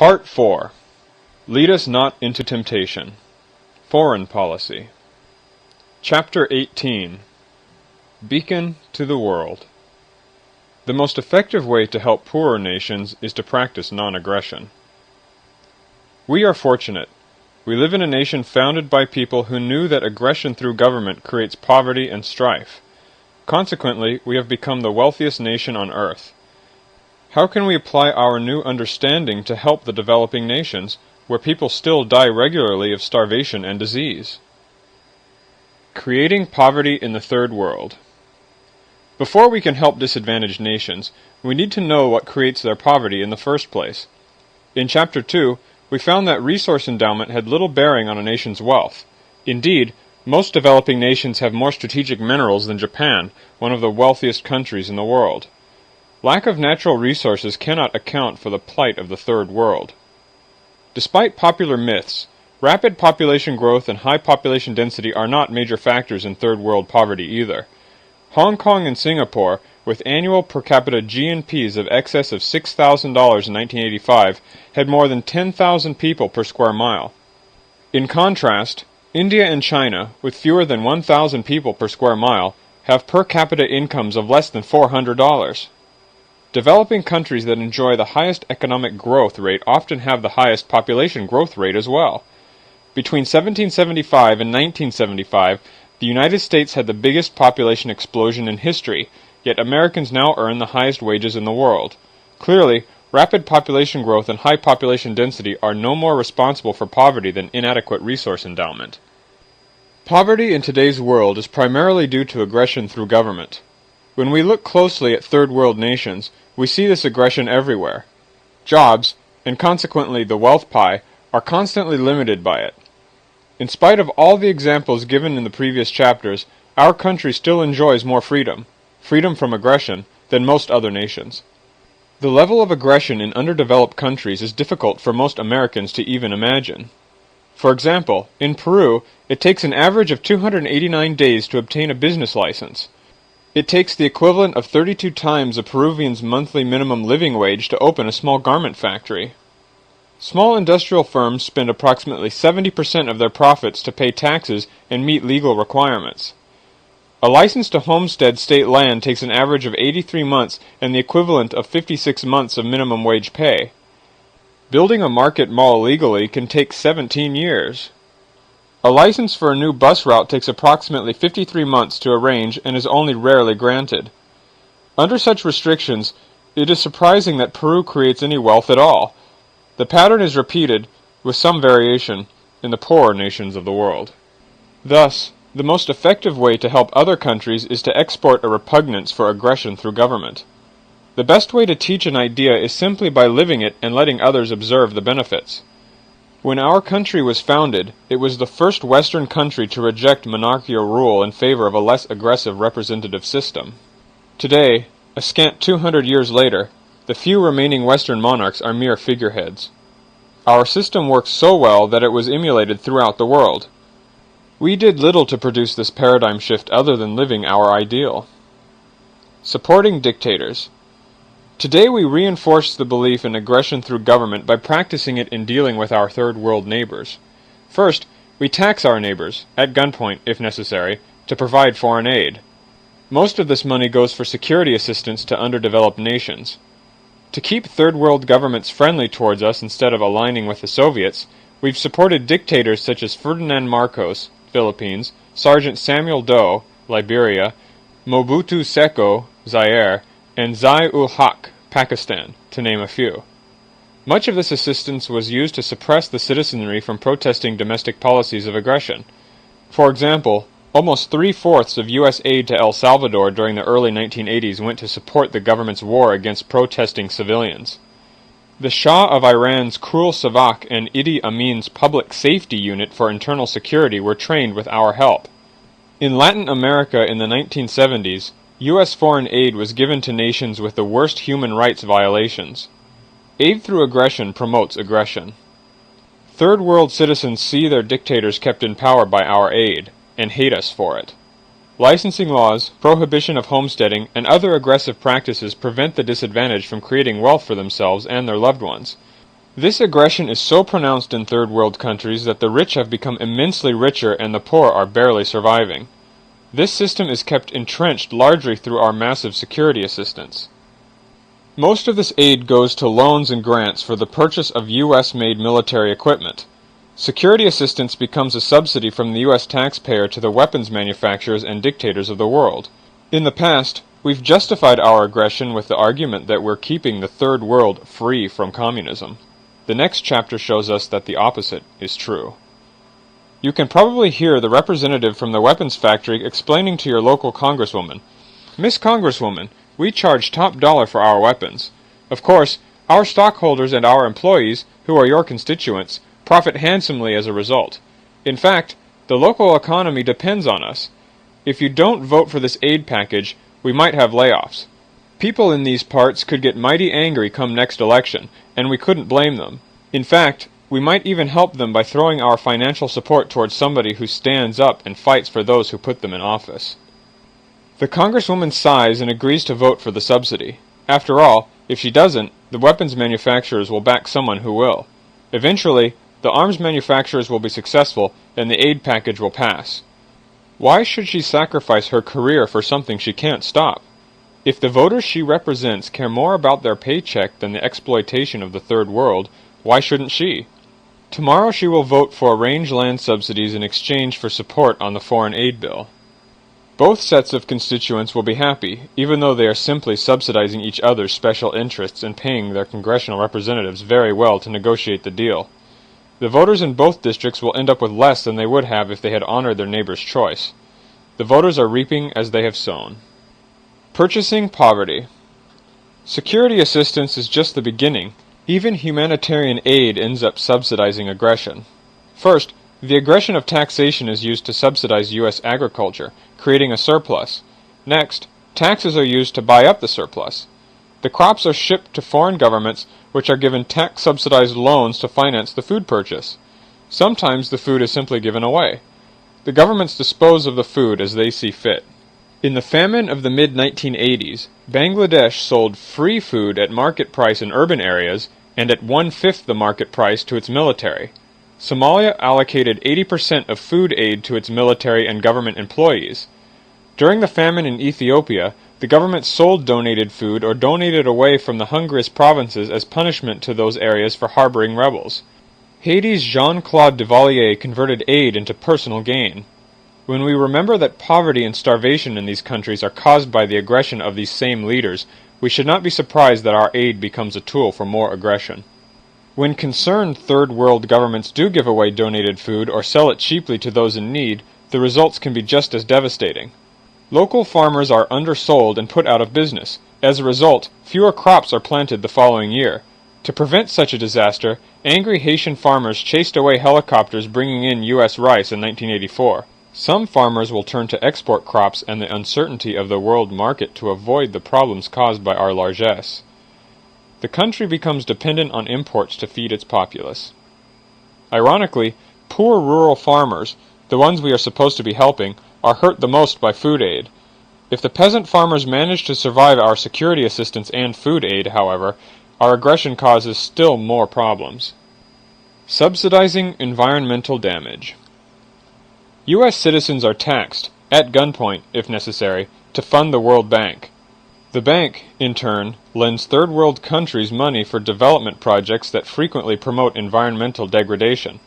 Part 4. Lead us not into temptation. Foreign Policy. Chapter 18. Beacon to the World. The most effective way to help poorer nations is to practice non-aggression. We are fortunate. We live in a nation founded by people who knew that aggression through government creates poverty and strife. Consequently, we have become the wealthiest nation on earth. How can we apply our new understanding to help the developing nations, where people still die regularly of starvation and disease? Creating poverty in the Third World. Before we can help disadvantaged nations, we need to know what creates their poverty in the first place. In Chapter 2, we found that resource endowment had little bearing on a nation's wealth. Indeed, most developing nations have more strategic minerals than Japan, one of the wealthiest countries in the world. Lack of natural resources cannot account for the plight of the Third World. Despite popular myths, rapid population growth and high population density are not major factors in Third World poverty either. Hong Kong and Singapore, with annual per capita GNPs of excess of $6,000 in 1985, had more than 10,000 people per square mile. In contrast, India and China, with fewer than 1,000 people per square mile, have per capita incomes of less than $400. Developing countries that enjoy the highest economic growth rate often have the highest population growth rate as well. Between 1775 and 1975, the United States had the biggest population explosion in history, yet Americans now earn the highest wages in the world. Clearly, rapid population growth and high population density are no more responsible for poverty than inadequate resource endowment. Poverty in today's world is primarily due to aggression through government. When we look closely at Third World nations, we see this aggression everywhere. Jobs, and consequently the wealth pie, are constantly limited by it. In spite of all the examples given in the previous chapters, our country still enjoys more freedom from aggression, than most other nations. The level of aggression in underdeveloped countries is difficult for most Americans to even imagine. For example, in Peru, it takes an average of 289 days to obtain a business license. It takes the equivalent of 32 times a Peruvian's monthly minimum living wage to open a small garment factory. Small industrial firms spend approximately 70% of their profits to pay taxes and meet legal requirements. A license to homestead state land takes an average of 83 months and the equivalent of 56 months of minimum wage pay. Building a market mall legally can take 17 years. A license for a new bus route takes approximately 53 months to arrange and is only rarely granted. Under such restrictions, it is surprising that Peru creates any wealth at all. The pattern is repeated, with some variation, in the poorer nations of the world. Thus, the most effective way to help other countries is to export a repugnance for aggression through government. The best way to teach an idea is simply by living it and letting others observe the benefits. When our country was founded, it was the first Western country to reject monarchical rule in favor of a less aggressive representative system. Today, a scant 200 years later, the few remaining Western monarchs are mere figureheads. Our system works so well that it was emulated throughout the world. We did little to produce this paradigm shift other than living our ideal. Supporting dictators. Today we reinforce the belief in aggression through government by practicing it in dealing with our Third World neighbors. First, we tax our neighbors, at gunpoint if necessary, to provide foreign aid. Most of this money goes for security assistance to underdeveloped nations. To keep Third World governments friendly towards us instead of aligning with the Soviets, we've supported dictators such as Ferdinand Marcos, Philippines, Sergeant Samuel Doe, Liberia, Mobutu Seko, Zaire, and Zia-ul-Haq, Pakistan, to name a few. Much of this assistance was used to suppress the citizenry from protesting domestic policies of aggression. For example, almost 3/4 of U.S. aid to El Salvador during the early 1980s went to support the government's war against protesting civilians. The Shah of Iran's Cruel Savak and Idi Amin's Public Safety Unit for Internal Security were trained with our help. In Latin America in the 1970s, U.S. foreign aid was given to nations with the worst human rights violations. Aid through aggression promotes aggression. Third World citizens see their dictators kept in power by our aid, and hate us for it. Licensing laws, prohibition of homesteading, and other aggressive practices prevent the disadvantaged from creating wealth for themselves and their loved ones. This aggression is so pronounced in third world countries that the rich have become immensely richer and the poor are barely surviving. This system is kept entrenched largely through our massive security assistance. Most of this aid goes to loans and grants for the purchase of U.S.-made military equipment. Security assistance becomes a subsidy from the U.S. taxpayer to the weapons manufacturers and dictators of the world. In the past, we've justified our aggression with the argument that we're keeping the third world free from communism. The next chapter shows us that the opposite is true. You can probably hear the representative from the weapons factory explaining to your local congresswoman, "Miss Congresswoman, we charge top dollar for our weapons. Of course, our stockholders and our employees, who are your constituents, profit handsomely as a result. In fact, the local economy depends on us. If you don't vote for this aid package, we might have layoffs. People in these parts could get mighty angry come next election, and we couldn't blame them. In fact, we might even help them by throwing our financial support towards somebody who stands up and fights for those who put them in office." The congresswoman sighs and agrees to vote for the subsidy. After all, if she doesn't, the weapons manufacturers will back someone who will. Eventually, the arms manufacturers will be successful, and the aid package will pass. Why should she sacrifice her career for something she can't stop? If the voters she represents care more about their paycheck than the exploitation of the third world, why shouldn't she? Tomorrow she will vote for range land subsidies in exchange for support on the foreign aid bill. Both sets of constituents will be happy, even though they are simply subsidizing each other's special interests and paying their congressional representatives very well to negotiate the deal. The voters in both districts will end up with less than they would have if they had honored their neighbor's choice. The voters are reaping as they have sown. Purchasing poverty. Security assistance is just the beginning. Even humanitarian aid ends up subsidizing aggression. First, the aggression of taxation is used to subsidize U.S. agriculture, creating a surplus. Next, taxes are used to buy up the surplus. The crops are shipped to foreign governments, which are given tax-subsidized loans to finance the food purchase. Sometimes the food is simply given away. The governments dispose of the food as they see fit. In the famine of the mid-1980s, Bangladesh sold free food at market price in urban areas and at 1/5 the market price to its military. Somalia allocated 80% of food aid to its military and government employees. During the famine in Ethiopia, the government sold donated food or donated away from the hungriest provinces as punishment to those areas for harboring rebels. Haiti's Jean-Claude Duvalier converted aid into personal gain. When we remember that poverty and starvation in these countries are caused by the aggression of these same leaders, we should not be surprised that our aid becomes a tool for more aggression. When concerned third world governments do give away donated food or sell it cheaply to those in need, the results can be just as devastating. Local farmers are undersold and put out of business. As a result, fewer crops are planted the following year. To prevent such a disaster, angry Haitian farmers chased away helicopters bringing in U.S. rice in 1984. Some farmers will turn to export crops and the uncertainty of the world market to avoid the problems caused by our largesse. The country becomes dependent on imports to feed its populace. Ironically, poor rural farmers, the ones we are supposed to be helping, are hurt the most by food aid. If the peasant farmers manage to survive our security assistance and food aid, however, our aggression causes still more problems. Subsidizing environmental damage. U.S. citizens are taxed, at gunpoint if necessary, to fund the World Bank. The bank, in turn, lends third world countries money for development projects that frequently promote environmental degradation.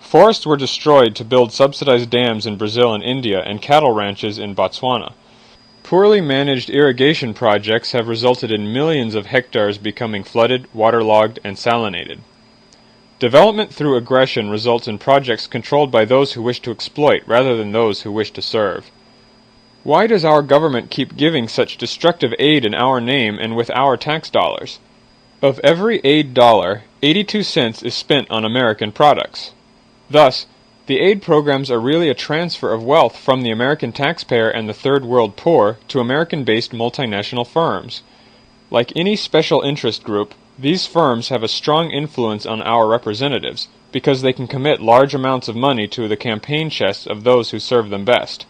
Forests were destroyed to build subsidized dams in Brazil and India and cattle ranches in Botswana. Poorly managed irrigation projects have resulted in millions of hectares becoming flooded, waterlogged, and salinated. Development through aggression results in projects controlled by those who wish to exploit rather than those who wish to serve. Why does our government keep giving such destructive aid in our name and with our tax dollars? Of every aid dollar, 82 cents is spent on American products. Thus, the aid programs are really a transfer of wealth from the American taxpayer and the third world poor to American-based multinational firms. Like any special interest group, these firms have a strong influence on our representatives because they can commit large amounts of money to the campaign chests of those who serve them best.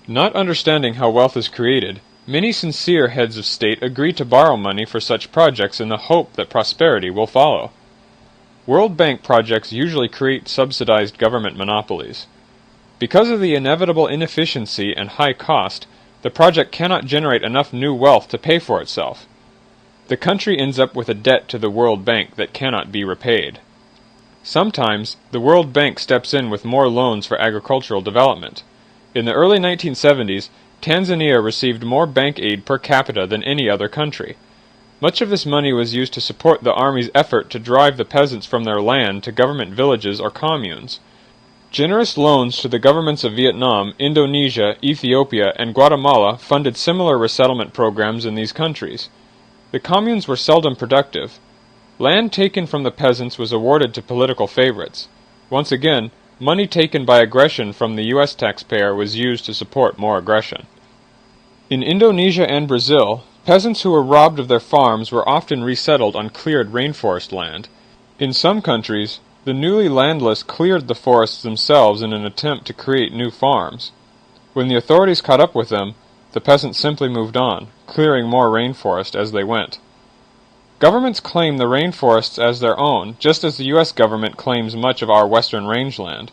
Not understanding how wealth is created, many sincere heads of state agree to borrow money for such projects in the hope that prosperity will follow. World Bank projects usually create subsidized government monopolies. Because of the inevitable inefficiency and high cost, the project cannot generate enough new wealth to pay for itself. The country ends up with a debt to the World Bank that cannot be repaid. Sometimes, the World Bank steps in with more loans for agricultural development. In the early 1970s, Tanzania received more bank aid per capita than any other country. Much of this money was used to support the army's effort to drive the peasants from their land to government villages or communes. Generous loans to the governments of Vietnam, Indonesia, Ethiopia, and Guatemala funded similar resettlement programs in these countries. The communes were seldom productive. Land taken from the peasants was awarded to political favorites. Once again, money taken by aggression from the U.S. taxpayer was used to support more aggression. In Indonesia and Brazil, peasants who were robbed of their farms were often resettled on cleared rainforest land. In some countries, the newly landless cleared the forests themselves in an attempt to create new farms. When the authorities caught up with them, the peasants simply moved on, clearing more rainforest as they went. Governments claim the rainforests as their own, just as the U.S. government claims much of our western rangeland.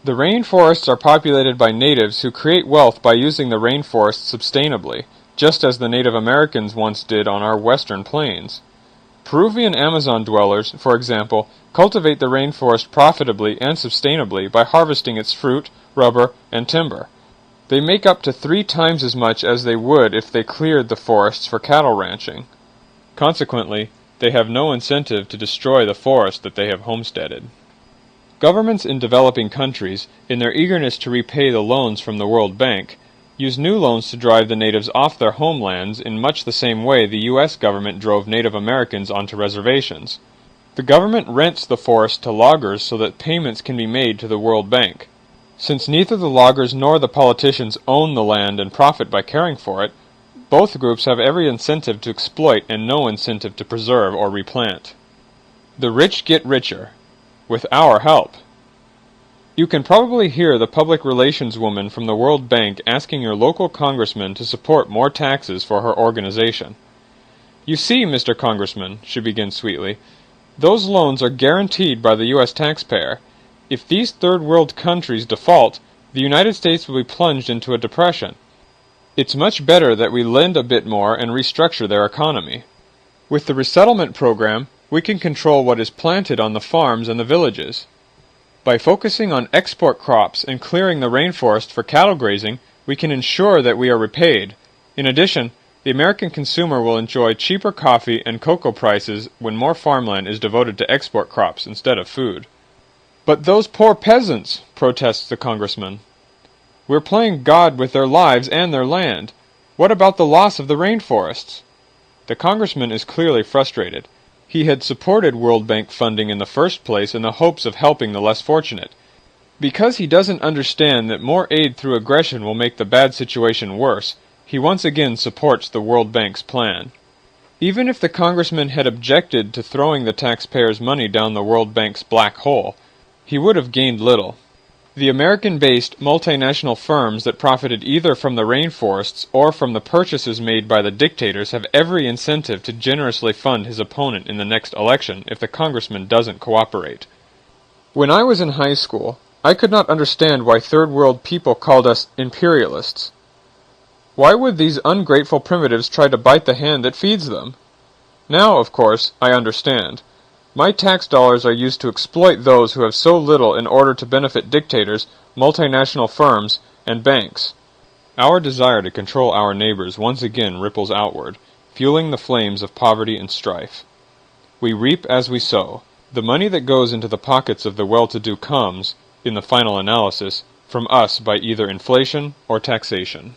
The rainforests are populated by natives who create wealth by using the rainforests sustainably, just as the Native Americans once did on our western plains. Peruvian Amazon dwellers, for example, cultivate the rainforest profitably and sustainably by harvesting its fruit, rubber, and timber. They make up to 3 times as much as they would if they cleared the forests for cattle ranching. Consequently, they have no incentive to destroy the forest that they have homesteaded. Governments in developing countries, in their eagerness to repay the loans from the World Bank, use new loans to drive the natives off their homelands in much the same way the U.S. government drove Native Americans onto reservations. The government rents the forest to loggers so that payments can be made to the World Bank. Since neither the loggers nor the politicians own the land and profit by caring for it, both groups have every incentive to exploit and no incentive to preserve or replant. The rich get richer, with our help. You can probably hear the public relations woman from the World Bank asking your local congressman to support more taxes for her organization. "You see, Mr. Congressman," she begins sweetly, "those loans are guaranteed by the U.S. taxpayer. If these third world countries default, the United States will be plunged into a depression. It's much better that we lend a bit more and restructure their economy. With the resettlement program, we can control what is planted on the farms and the villages. By focusing on export crops and clearing the rainforest for cattle grazing, we can ensure that we are repaid. In addition, the American consumer will enjoy cheaper coffee and cocoa prices when more farmland is devoted to export crops instead of food." "But those poor peasants," protests the congressman. "We're playing God with their lives and their land. What about the loss of the rainforests?" The congressman is clearly frustrated. He had supported World Bank funding in the first place in the hopes of helping the less fortunate. Because he doesn't understand that more aid through aggression will make the bad situation worse, he once again supports the World Bank's plan. Even if the congressman had objected to throwing the taxpayers' money down the World Bank's black hole, he would have gained little. The American-based multinational firms that profited either from the rainforests or from the purchases made by the dictators have every incentive to generously fund his opponent in the next election if the congressman doesn't cooperate. When I was in high school, I could not understand why third world people called us imperialists. Why would these ungrateful primitives try to bite the hand that feeds them? Now, of course, I understand. My tax dollars are used to exploit those who have so little in order to benefit dictators, multinational firms, and banks. Our desire to control our neighbors once again ripples outward, fueling the flames of poverty and strife. We reap as we sow. The money that goes into the pockets of the well-to-do comes, in the final analysis, from us by either inflation or taxation.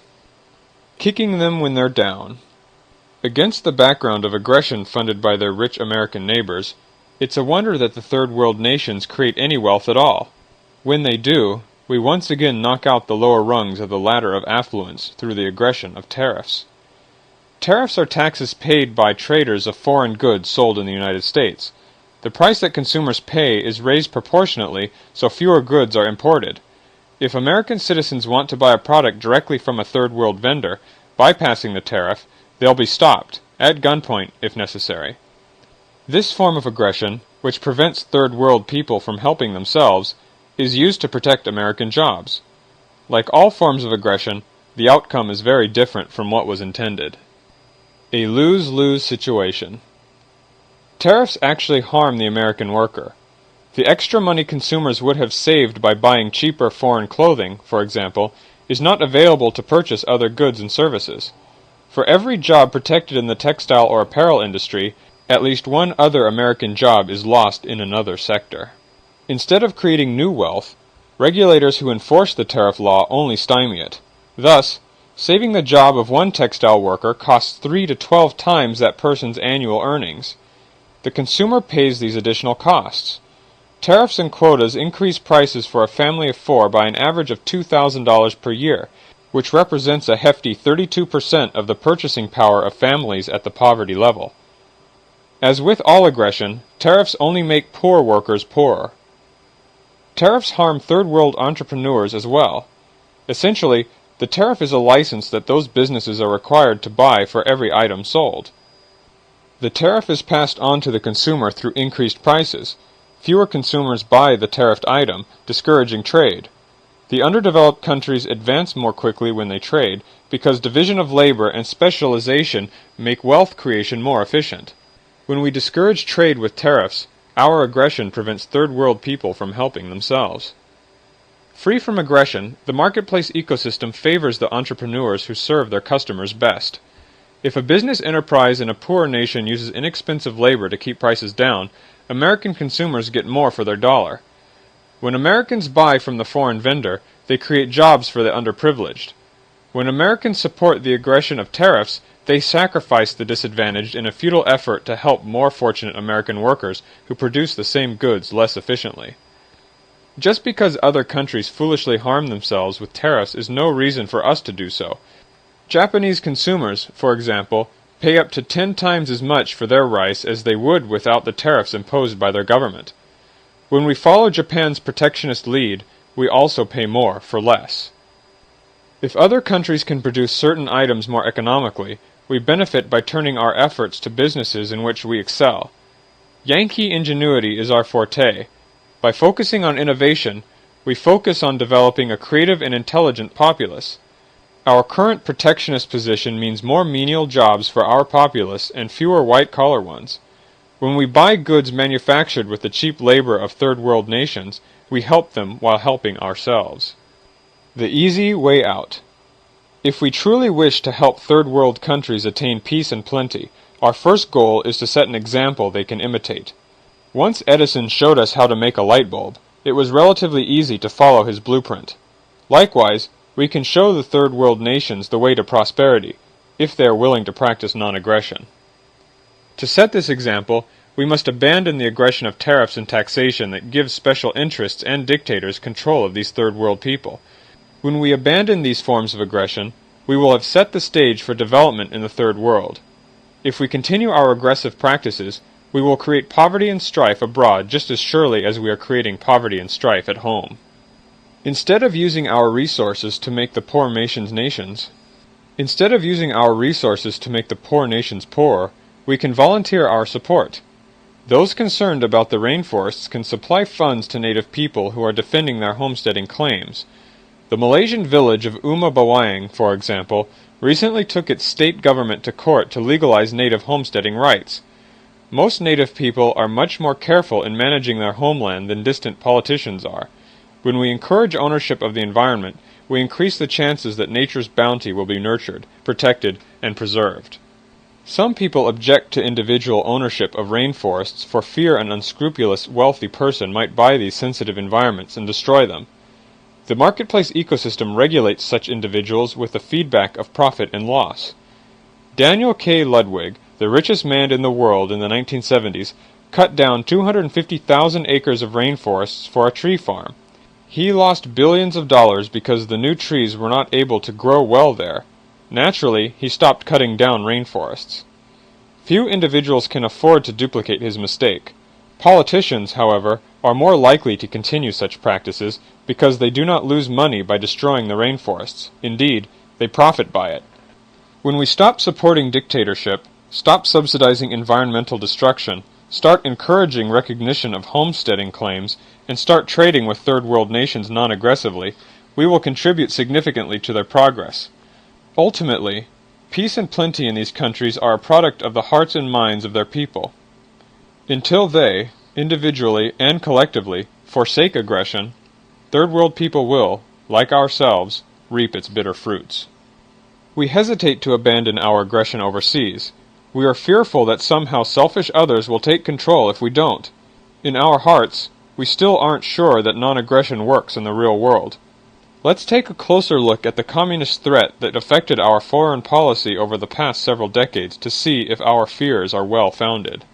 Kicking them when they're down. Against the background of aggression funded by their rich American neighbors, it's a wonder that the third world nations create any wealth at all. When they do, we once again knock out the lower rungs of the ladder of affluence through the aggression of tariffs. Tariffs are taxes paid by traders of foreign goods sold in the United States. The price that consumers pay is raised proportionately, so fewer goods are imported. If American citizens want to buy a product directly from a third world vendor, bypassing the tariff, they'll be stopped, at gunpoint if necessary. This form of aggression, which prevents third world people from helping themselves, is used to protect American jobs. Like all forms of aggression, the outcome is very different from what was intended. A lose-lose situation. Tariffs actually harm the American worker. The extra money consumers would have saved by buying cheaper foreign clothing, for example, is not available to purchase other goods and services. For every job protected in the textile or apparel industry, at least one other American job is lost in another sector. Instead of creating new wealth, regulators who enforce the tariff law only stymie it. Thus, saving the job of one textile worker costs 3 to 12 times that person's annual earnings. The consumer pays these additional costs. Tariffs and quotas increase prices for a family of 4 by an average of $2,000 per year, which represents a hefty 32% of the purchasing power of families at the poverty level. As with all aggression, tariffs only make poor workers poorer. Tariffs harm third world entrepreneurs as well. Essentially, the tariff is a license that those businesses are required to buy for every item sold. The tariff is passed on to the consumer through increased prices. Fewer consumers buy the tariffed item, discouraging trade. The underdeveloped countries advance more quickly when they trade, because division of labor and specialization make wealth creation more efficient. When we discourage trade with tariffs, our aggression prevents third world people from helping themselves. Free from aggression, the marketplace ecosystem favors the entrepreneurs who serve their customers best. If a business enterprise in a poor nation uses inexpensive labor to keep prices down, American consumers get more for their dollar. When Americans buy from the foreign vendor, they create jobs for the underprivileged. When Americans support the aggression of tariffs, they sacrifice the disadvantaged in a futile effort to help more fortunate American workers who produce the same goods less efficiently. Just because other countries foolishly harm themselves with tariffs is no reason for us to do so. Japanese consumers, for example, pay up to 10 times as much for their rice as they would without the tariffs imposed by their government. When we follow Japan's protectionist lead, we also pay more for less. If other countries can produce certain items more economically, we benefit by turning our efforts to businesses in which we excel. Yankee ingenuity is our forte. By focusing on innovation, we focus on developing a creative and intelligent populace. Our current protectionist position means more menial jobs for our populace and fewer white-collar ones. When we buy goods manufactured with the cheap labor of third world nations, we help them while helping ourselves. The easy way out. If we truly wish to help third world countries attain peace and plenty, our first goal is to set an example they can imitate. Once Edison showed us how to make a light bulb, it was relatively easy to follow his blueprint. Likewise, we can show the third world nations the way to prosperity, if they are willing to practice non-aggression. To set this example, we must abandon the aggression of tariffs and taxation that gives special interests and dictators control of these third world people. When we abandon these forms of aggression, we will have set the stage for development in the third world. If we continue our aggressive practices, we will create poverty and strife abroad just as surely as we are creating poverty and strife at home. Instead of using our resources to make the poor nations poorer, we can volunteer our support. Those concerned about the rainforests can supply funds to native people who are defending their homesteading claims. The Malaysian village of Bawang, for example, recently took its state government to court to legalize native homesteading rights. Most native people are much more careful in managing their homeland than distant politicians are. When we encourage ownership of the environment, we increase the chances that nature's bounty will be nurtured, protected, and preserved. Some people object to individual ownership of rainforests for fear an unscrupulous, wealthy person might buy these sensitive environments and destroy them. The marketplace ecosystem regulates such individuals with the feedback of profit and loss. Daniel K. Ludwig, the richest man in the world in the 1970s, cut down 250,000 acres of rainforests for a tree farm. He lost billions of dollars because the new trees were not able to grow well there. Naturally, he stopped cutting down rainforests. Few individuals can afford to duplicate his mistake. Politicians, however, are more likely to continue such practices because they do not lose money by destroying the rainforests. Indeed, they profit by it. When we stop supporting dictatorship, stop subsidizing environmental destruction, start encouraging recognition of homesteading claims, and start trading with third world nations non-aggressively, we will contribute significantly to their progress. Ultimately, peace and plenty in these countries are a product of the hearts and minds of their people. Until they, individually and collectively, forsake aggression, third world people will, like ourselves, reap its bitter fruits. We hesitate to abandon our aggression overseas. We are fearful that somehow selfish others will take control if we don't. In our hearts, we still aren't sure that non-aggression works in the real world. Let's take a closer look at the communist threat that affected our foreign policy over the past several decades to see if our fears are well founded.